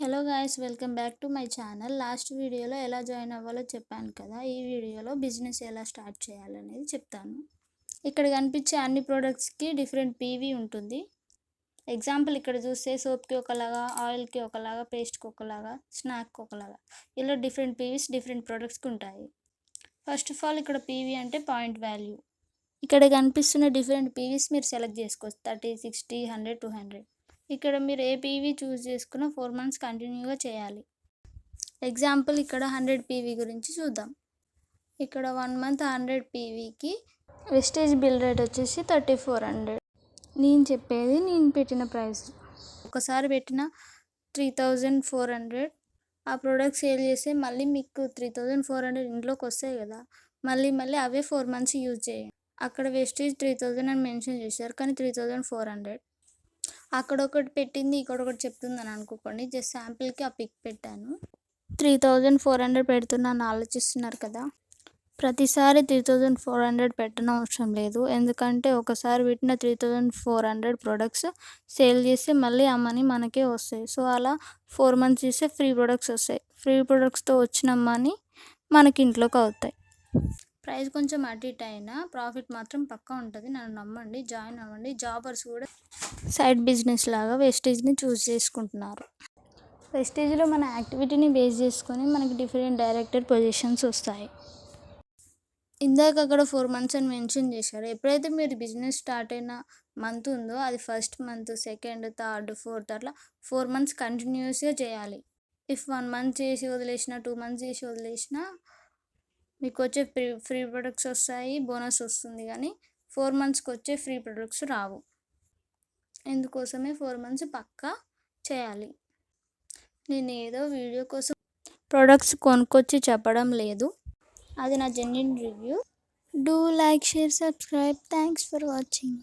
Hello guys, welcome back to my channel. Last వీడియోలో ఎలా join అవ్వాలో చెప్పాను కదా. ఈ వీడియోలో బిజినెస్ ఎలా స్టార్ట్ చేయాలనేది చెప్తాను. ఇక్కడ కనిపించే అన్ని ప్రోడక్ట్స్కి డిఫరెంట్ పీవీ ఉంటుంది. ఎగ్జాంపుల్ ఇక్కడ చూస్తే సోప్కి ఒకలాగా, ఆయిల్కి ఒకలాగా, పేస్ట్కి ఒకలాగా, స్నాక్కి ఒకలాగా, ఇలా డిఫరెంట్ పీవీస్ డిఫరెంట్ ప్రోడక్ట్స్కి ఉంటాయి. ఫస్ట్ ఆఫ్ ఆల్ ఇక్కడ పీవీ అంటే పాయింట్ వాల్యూ. ఇక్కడ కనిపిస్తున్న డిఫరెంట్ పీవీస్ మీరు సెలెక్ట్ చేసుకోవచ్చు. 30, 60, 100, 200. ఇక్కడ మీరు ఏ పీవీ చూస్ చేసుకున్న 4 months కంటిన్యూగా చేయాలి. ఎగ్జాంపుల్ ఇక్కడ 100 పీవీ గురించి చూద్దాం. ఇక్కడ 1 month 100 పీవీకి వెస్టేజ్ బిల్ రేట్ వచ్చేసి 3400. నేను చెప్పేది నేను పెట్టిన ప్రైస్. ఒకసారి పెట్టిన 3400 ఆ ప్రోడక్ట్ సేల్ చేస్తే మళ్ళీ మీకు 3400 ఇంట్లోకి వస్తాయి కదా. మళ్ళీ అవే 4 months యూజ్ చేయండి. అక్కడ వెస్టేజ్ 3000 అని మెన్షన్ చేశారు, కానీ 3400. అక్కడ ఒకటి పెట్టింది ఇక్కడ ఒకటి చెప్తుంది అని అనుకోకండి. జస్ట్ శాంపిల్కి ఆ పిక్ పెట్టాను. 3400 పెడుతున్నాను ఆలోచిస్తున్నారు కదా. ప్రతిసారి 3400 పెట్టడం అవసరం లేదు. ఎందుకంటే ఒకసారి పెట్టిన 3400 ప్రొడక్ట్స్ సేల్ చేస్తే మళ్ళీ ఆ మనీ మనకే వస్తాయి. సో అలా 4 months చేస్తే ఫ్రీ ప్రొడక్ట్స్ వస్తాయి. ఫ్రీ ప్రొడక్ట్స్తో వచ్చిన మనీ మనకి ఇంట్లోకి అవుతాయి. ప్రైస్ కొంచెం అటు ఇటు అయినా ప్రాఫిట్ మాత్రం పక్కా ఉంటుంది. నన్ను నమ్మండి, జాయిన్ అవ్వండి. జాబర్స్ కూడా సైడ్ బిజినెస్ లాగా వెస్టేజ్ని చూస్ చేసుకుంటున్నారు. వెస్టేజ్లో మన యాక్టివిటీని బేస్ చేసుకొని మనకి డిఫరెంట్ డైరెక్టెడ్ పొజిషన్స్ వస్తాయి. ఇందాక అక్కడ 4 months అని మెన్షన్ చేశారు. ఎప్పుడైతే మీరు బిజినెస్ స్టార్ట్ అయిన మంత్ ఉందో అది first month, second, third, fourth అట్లా 4 months కంటిన్యూస్గా చేయాలి. ఇఫ్ 1 month చేసి వదిలేసిన, 2 months చేసి వదిలేసిన మీకు వచ్చే ఫ్రీ ప్రొడక్ట్స్ వస్తాయి, బోనస్ వస్తుంది. కానీ 4 monthsకి వచ్చే ఫ్రీ ప్రొడక్ట్స్ రావు. ఇందుకోసమే 4 months పక్కా చేయాలి. నేను ఏదో వీడియో కోసం ప్రొడక్ట్స్ కొనుక్కొచ్చి చెప్పడం లేదు. అది నా genuine review. Do like, share, subscribe. Thanks for watching.